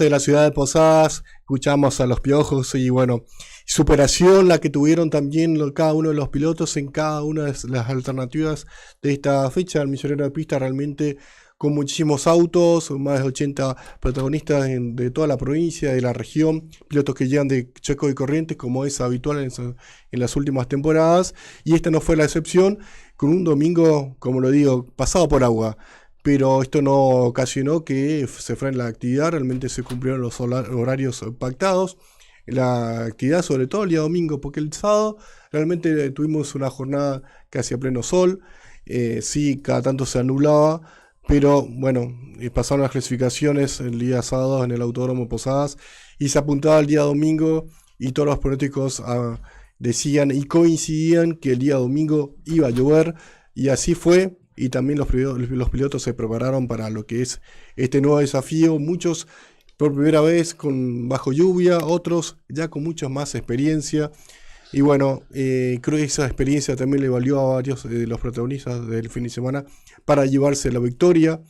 de la ciudad de Posadas, escuchamos a los Piojos y bueno, superación la que tuvieron también cada uno de los pilotos en cada una de las alternativas de esta fecha. El Misionero de Pista realmente con muchísimos autos, más de 80 protagonistas de toda la provincia, de la región, pilotos que llegan de Chaco y Corrientes, como es habitual en las últimas temporadas, y esta no fue la excepción, con un domingo, como lo digo, pasado por agua. Pero esto no ocasionó que se frene la actividad, realmente se cumplieron los horarios pactados. La actividad, sobre todo el día domingo, porque el sábado realmente tuvimos una jornada casi a pleno sol, sí, cada tanto se anulaba, pero bueno, pasaron las clasificaciones el día sábado en el Autódromo Posadas y se apuntaba el día domingo y todos los pronósticos decían y coincidían que el día domingo iba a llover y así fue. Y también los pilotos se prepararon para lo que es este nuevo desafío. Muchos por primera vez bajo lluvia, otros ya con mucha más experiencia. Y bueno, creo que esa experiencia también le valió a varios de los protagonistas del fin de semana para llevarse la victoria.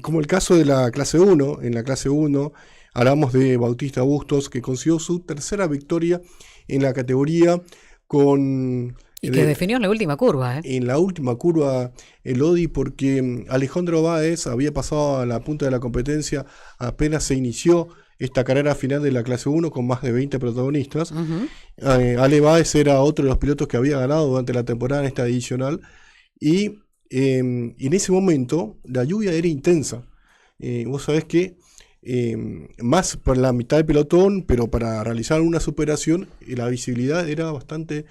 Como el caso de la clase 1. En la clase 1 hablamos de Bautista Bustos, que consiguió su tercera victoria en la categoría con... Y que definió en la última curva, En la última curva, Elodi, porque Alejandro Báez había pasado a la punta de la competencia, apenas se inició esta carrera final de la clase 1 con más de 20 protagonistas. Ale Báez era otro de los pilotos que había ganado durante la temporada en esta adicional. Y en ese momento la lluvia era intensa. Vos sabés que más por la mitad del pelotón, pero para realizar una superación, la visibilidad era bastante...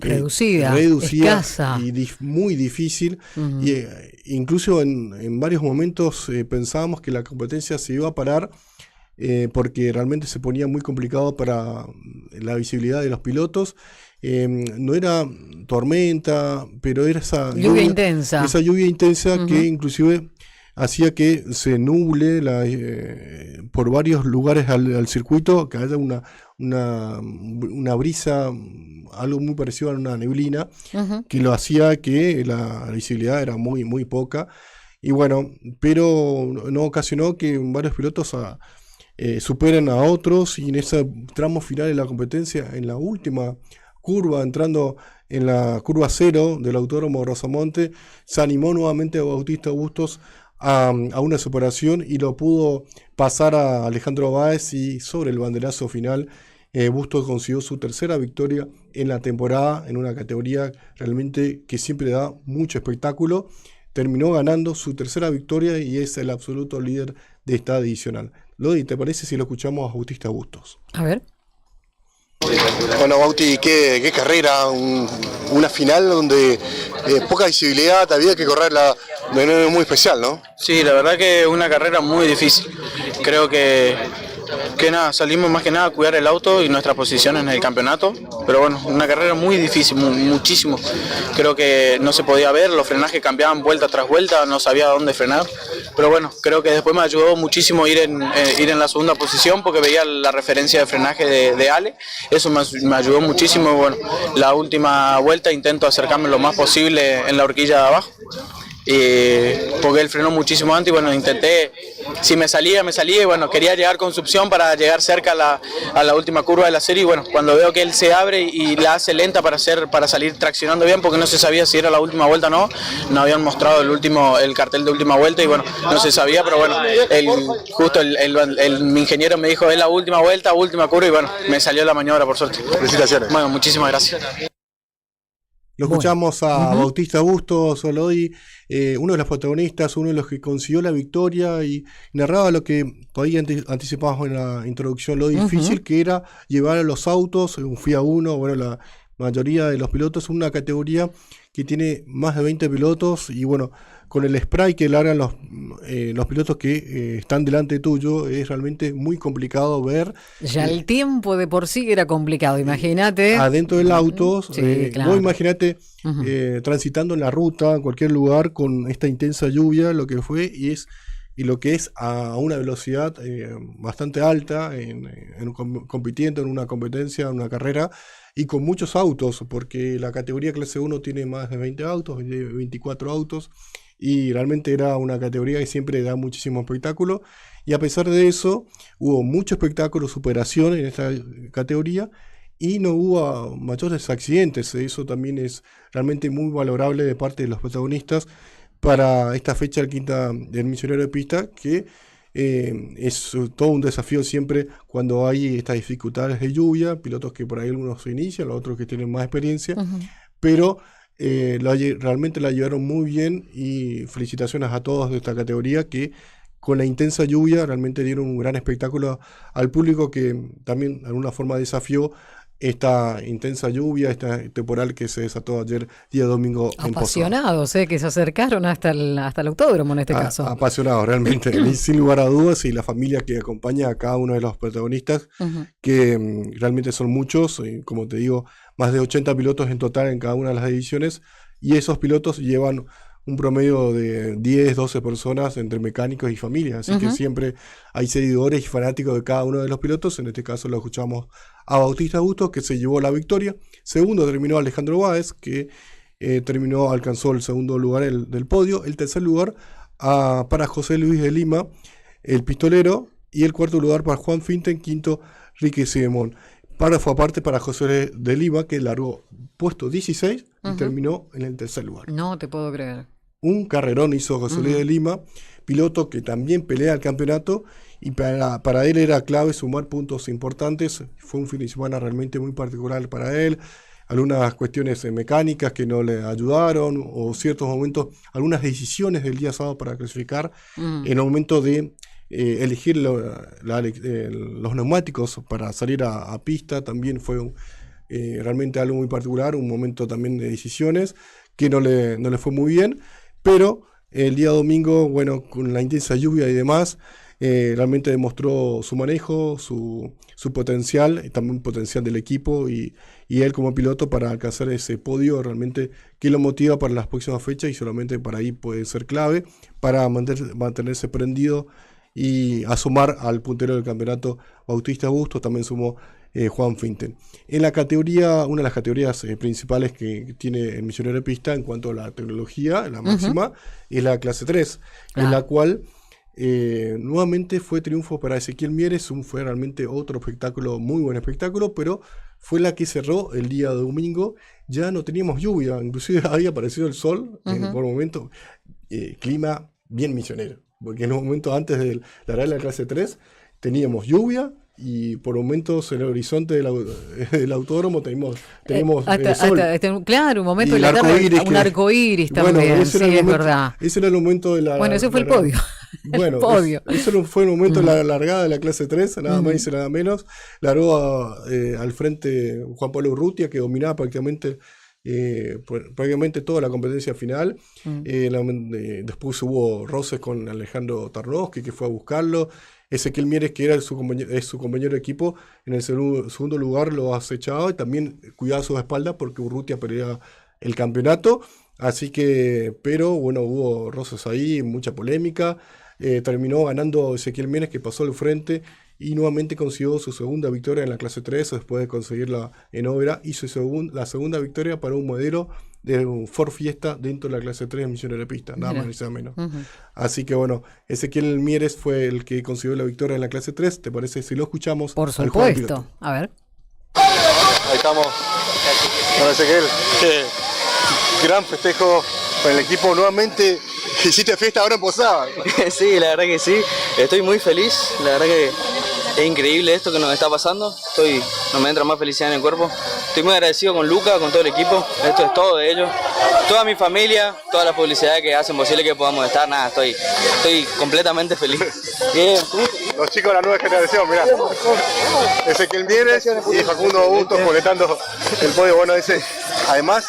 reducida, escasa y muy difícil. Y, incluso en varios momentos pensábamos que la competencia se iba a parar porque realmente se ponía muy complicado para la visibilidad de los pilotos. No era tormenta, pero era esa lluvia intensa que inclusive hacía que se nuble por varios lugares al circuito, que haya una brisa, algo muy parecido a una neblina, que lo hacía que la visibilidad era muy, muy poca. Y bueno, pero no ocasionó que varios pilotos superen a otros, y en ese tramo final de la competencia, en la última curva, entrando en la curva 0 del Autódromo Rosamonte, se animó nuevamente a Bautista Bustos a una superación y lo pudo pasar a Alejandro Báez, y sobre el banderazo final Bustos consiguió su tercera victoria en la temporada en una categoría realmente que siempre da mucho espectáculo. Terminó ganando su tercera victoria y es el absoluto líder de esta adicional. Lodi, ¿te parece si lo escuchamos a Bautista Bustos? A ver. Bueno, Bauti, qué carrera, una final donde poca visibilidad, había que correrla de manera muy especial, ¿no? Sí, la verdad que es una carrera muy difícil. Creo que nada, salimos más que nada a cuidar el auto y nuestra posición en el campeonato, pero bueno, una carrera muy difícil, muchísimo. Creo que no se podía ver, los frenajes cambiaban vuelta tras vuelta, no sabía dónde frenar, pero bueno, creo que después me ayudó muchísimo ir en la segunda posición porque veía la referencia de frenaje de Ale, eso me ayudó muchísimo. Bueno, la última vuelta intento acercarme lo más posible en la horquilla de abajo, porque él frenó muchísimo antes y bueno, intenté, si me salía y bueno, quería llegar con succión para llegar cerca a la última curva de la serie, y bueno, cuando veo que él se abre y la hace lenta para salir traccionando bien, porque no se sabía si era la última vuelta o no habían mostrado el cartel de última vuelta y bueno, no se sabía, pero bueno, justo mi ingeniero me dijo, es la última vuelta, última curva, y bueno, me salió la maniobra por suerte. Felicitaciones. Bueno, muchísimas gracias. Lo escuchamos a Bautista Bustos, Lodi, uno de los protagonistas, uno de los que consiguió la victoria y narraba lo que todavía anticipábamos en la introducción, lo difícil que era llevar a los autos, un FIA 1, bueno, la mayoría de los pilotos, una categoría que tiene más de 20 pilotos y bueno, con el spray que largan los pilotos que están delante tuyo, es realmente muy complicado ver. Ya el tiempo de por sí era complicado, imagínate. Adentro del auto, sí, claro. Vos imaginate transitando en la ruta, en cualquier lugar, con esta intensa lluvia, lo que fue y lo que es a una velocidad bastante alta, compitiendo en una competencia, en una carrera, y con muchos autos, porque la categoría clase 1 tiene más de 20 autos, 24 autos, y realmente era una categoría que siempre da muchísimo espectáculo. Y a pesar de eso, hubo mucho espectáculo, superación en esta categoría y no hubo mayores accidentes. Eso también es realmente muy valorable de parte de los protagonistas para esta fecha del Quinta del Misionero de Pista, que es todo un desafío siempre cuando hay estas dificultades de lluvia, pilotos que por ahí algunos se inician, los otros que tienen más experiencia, pero realmente la llevaron muy bien y felicitaciones a todos de esta categoría que con la intensa lluvia realmente dieron un gran espectáculo al público que también de alguna forma desafió esta intensa lluvia, esta temporal que se desató ayer, día domingo en Posadas. Apasionados, que se acercaron hasta el autódromo en este caso. Apasionados, realmente, sin lugar a dudas, y la familia que acompaña a cada uno de los protagonistas, que realmente son muchos, como te digo, más de 80 pilotos en total en cada una de las ediciones, y esos pilotos llevan un promedio de 10, 12 personas entre mecánicos y familias, así que siempre hay seguidores y fanáticos de cada uno de los pilotos. En este caso lo escuchamos a Bautista Bustos, que se llevó la victoria. Segundo terminó Alejandro Báez, que alcanzó el segundo lugar del podio. El tercer lugar para José Luis de Lima, el pistolero, y el cuarto lugar para Juan Finten, quinto Ricky Simón. Párrafo aparte para José de Lima, que largó puesto 16 y terminó en el tercer lugar. No te puedo creer. Un carrerón hizo José Luis de Lima, piloto que también pelea el campeonato, y para él era clave sumar puntos importantes. Fue un fin de semana realmente muy particular para él. Algunas cuestiones mecánicas que no le ayudaron, o ciertos momentos, algunas decisiones del día sábado para clasificar, en el momento de elegir los neumáticos para salir a pista, también fue realmente algo muy particular, un momento también de decisiones que no le fue muy bien, pero el día domingo, bueno, con la intensa lluvia y demás, realmente demostró su manejo, su potencial, y también potencial del equipo, y él como piloto para alcanzar ese podio realmente que lo motiva para las próximas fechas, y solamente para ahí puede ser clave para mantenerse prendido y a sumar al puntero del campeonato Bautista Bustos. También sumó Juan Finten. En la categoría, una de las categorías principales que tiene el Misionero de Pista en cuanto a la tecnología, la máxima, es la clase 3, en la cual nuevamente fue triunfo para Ezequiel Mieres. Fue realmente otro espectáculo, muy buen espectáculo, pero fue la que cerró el día domingo. Ya no teníamos lluvia, inclusive había aparecido el sol por momento, clima bien misionero, porque en un momento antes de la clase 3 teníamos lluvia, y por momentos en el horizonte del autódromo tenemos sol. Claro, un momento de la tarde, un arco arcoíris también, sí, es verdad. Ese era el momento de la... Bueno, ese fue el podio. Bueno, ese fue el momento de la largada de la clase 3, nada más y nada menos. Largó al frente Juan Pablo Urrutia, que dominaba prácticamente toda la competencia final. Después hubo roces con Alejandro Tarnowski, que fue a buscarlo. Ezequiel Mieres, que era su compañero de equipo, en el segundo lugar lo ha acechado, y también cuidaba sus espaldas porque Urrutia perdía el campeonato. Así que, pero bueno, hubo roces ahí, mucha polémica. Terminó ganando Ezequiel Mieres, que pasó al frente y nuevamente consiguió su segunda victoria en la clase 3 después de conseguirla en Óvera, y la segunda victoria para un modelo de un Ford Fiesta dentro de la clase 3 de Misionero de Pista, nada más ni nada menos. Así que bueno, Ezequiel Mieres fue el que consiguió la victoria en la clase 3. ¿Te parece si lo escuchamos? Por supuesto, a ver. Ahí estamos con Ezequiel. Gran festejo con el equipo nuevamente. Hiciste fiesta ahora en Posadas. Sí, la verdad que sí. Estoy muy feliz. La verdad que es increíble esto que nos está pasando. No me entra más felicidad en el cuerpo. Estoy muy agradecido con Luca, con todo el equipo. Esto es todo de ellos. Toda mi familia, todas las publicidades que hacen posible que podamos estar. Nada, estoy completamente feliz. Bien. Los chicos de la nueva generación, mirá. Ezequiel Mieres y Facundo Bustos completando el podio. Bueno, además,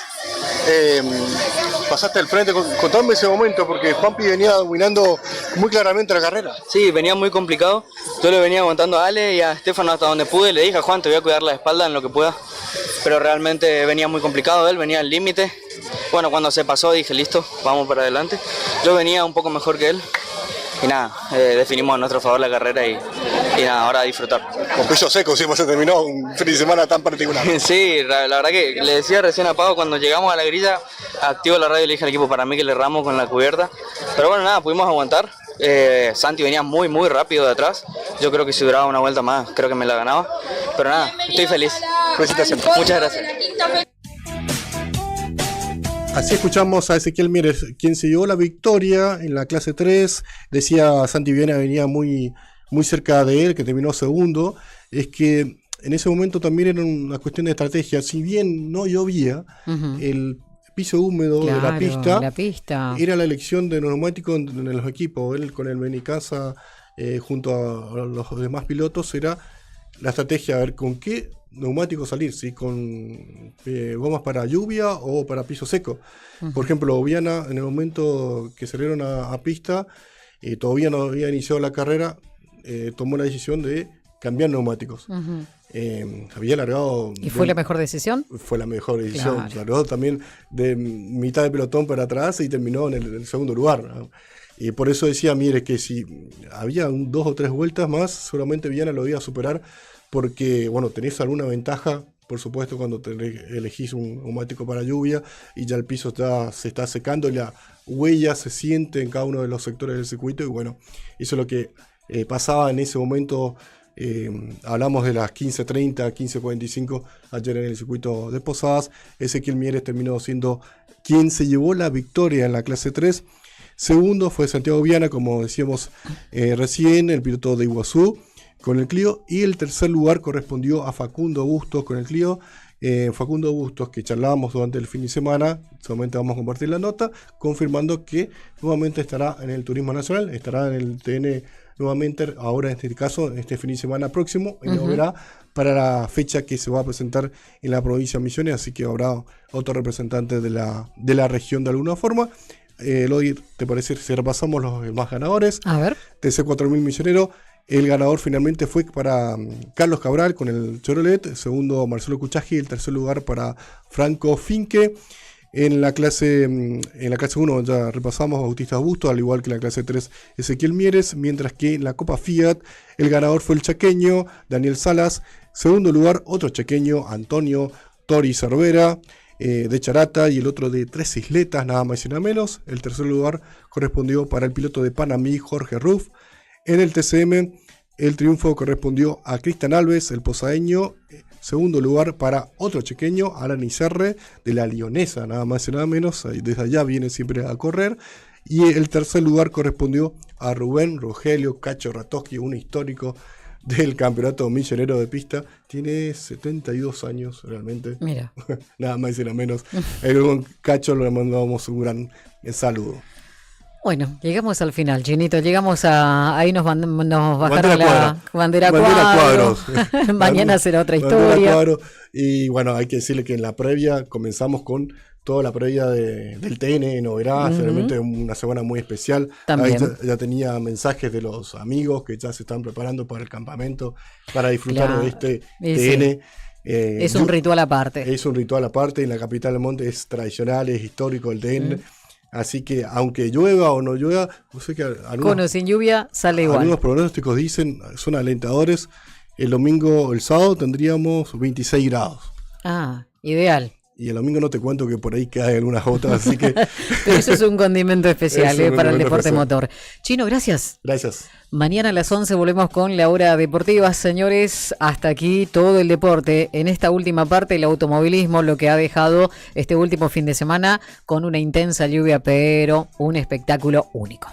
pasaste al frente. Contame ese momento, porque Juanpi venía dominando muy claramente la carrera. Sí, venía muy complicado. Yo le venía aguantando a Ale y a Estefano hasta donde pude. Le dije a Juan, te voy a cuidar la espalda en lo que pueda. Pero realmente venía muy complicado él, venía al límite. Bueno, cuando se pasó dije, listo, vamos para adelante. Yo venía un poco mejor que él. Y nada, definimos a nuestro favor la carrera y nada, ahora a disfrutar. Con piso seco, sí, se terminó un fin de semana tan particular. Sí, la verdad que le decía recién a Pau, cuando llegamos a la grilla, activo la radio y le dije al equipo para mí que le erramos con la cubierta. Pero bueno, nada, pudimos aguantar. Santi venía muy rápido de atrás. Yo creo que si duraba una vuelta más, creo que me la ganaba. Pero nada, estoy feliz. Felicitaciones. Muchas gracias. Así escuchamos a Ezequiel Mieres, quien se llevó la victoria en la clase 3. Decía Santi Viana venía muy cerca de él, que terminó segundo. Es que en ese momento también era una cuestión de estrategia. Si bien no llovía, el piso húmedo de la pista era la elección de neumáticos en los equipos. Él con el Benicasa junto a los demás pilotos era la estrategia, a ver con qué neumáticos salir, si con gomas para lluvia o para piso seco. Por ejemplo, Viana, en el momento que salieron a pista, todavía no había iniciado la carrera, tomó la decisión de cambiar neumáticos. Había largado... ¿Y fue la mejor decisión? Fue la mejor decisión. Claro. Largó también de mitad de pelotón para atrás y terminó en el segundo lugar, ¿no? Y por eso decía, mire, que si había 2 o 3 vueltas más, seguramente Viana lo iba a superar, porque, bueno, tenés alguna ventaja, por supuesto, cuando elegís un neumático para lluvia y ya el piso se está secando y la huella se siente en cada uno de los sectores del circuito. Y bueno, eso es lo que pasaba en ese momento. Hablamos de las 15:30, 15:45 ayer en el circuito de Posadas. Ezequiel Mieres terminó siendo quien se llevó la victoria en la clase 3. Segundo fue Santiago Viana, como decíamos recién, el piloto de Iguazú con el Clio, y el tercer lugar correspondió a Facundo Bustos con el Clio. Facundo Bustos, que charlábamos durante el fin de semana, solamente vamos a compartir la nota, confirmando que nuevamente estará en el Turismo Nacional, estará en el TN nuevamente, ahora en este caso, este fin de semana próximo, y lo verá para la fecha que se va a presentar en la provincia de Misiones, así que habrá otro representante de la región de alguna forma. Lodi, ¿te parece si repasamos los más ganadores? A ver. TC4000 Misionero. El ganador finalmente fue para Carlos Cabral con el Chevrolet, segundo Marcelo Cuchaji, el tercer lugar para Franco Finke. En la clase 1 ya repasamos Bautista Busto, al igual que en la clase 3 Ezequiel Mieres, mientras que en la Copa Fiat el ganador fue el chaqueño Daniel Salas, segundo lugar otro chaqueño Antonio Tori Cervera de Charata, y el otro de Tres Isletas, nada más y nada menos. El tercer lugar correspondió para el piloto de Panamí Jorge Ruff. En el TCM, el triunfo correspondió a Cristian Alves, el posadeño. Segundo lugar para otro chequeño, Alan Iserre, de la Lionesa, nada más y nada menos. Desde allá viene siempre a correr. Y el tercer lugar correspondió a Rubén Rogelio Cacho Ratoski, un histórico del campeonato millonero de pista. Tiene 72 años realmente. Mira. Nada más y nada menos. El Cacho le mandamos un gran saludo. Bueno, llegamos al final, Chinito. Llegamos ahí nos bajaron la bandera cuadros. Mañana será otra historia. Y bueno, hay que decirle que en la previa comenzamos con toda la previa del TN, no verás, realmente una semana muy especial. También. Ahí ya tenía mensajes de los amigos que ya se están preparando para el campamento, para disfrutar de este TN. Es un ritual aparte. Es un ritual aparte. En la capital del monte es tradicional, es histórico el TN. Así que aunque llueva o no llueva, sé que con o sin lluvia sale igual. Algunos pronósticos dicen, son alentadores. El domingo, el sábado tendríamos 26 grados. Ah, ideal. Y el domingo no te cuento que por ahí cae algunas gotas, así que... Pero eso es un condimento especial para el deporte motor. Chino, gracias. Gracias. Mañana a las 11 volvemos con la hora deportiva. Señores, hasta aquí todo el deporte. En esta última parte, el automovilismo, lo que ha dejado este último fin de semana con una intensa lluvia, pero un espectáculo único.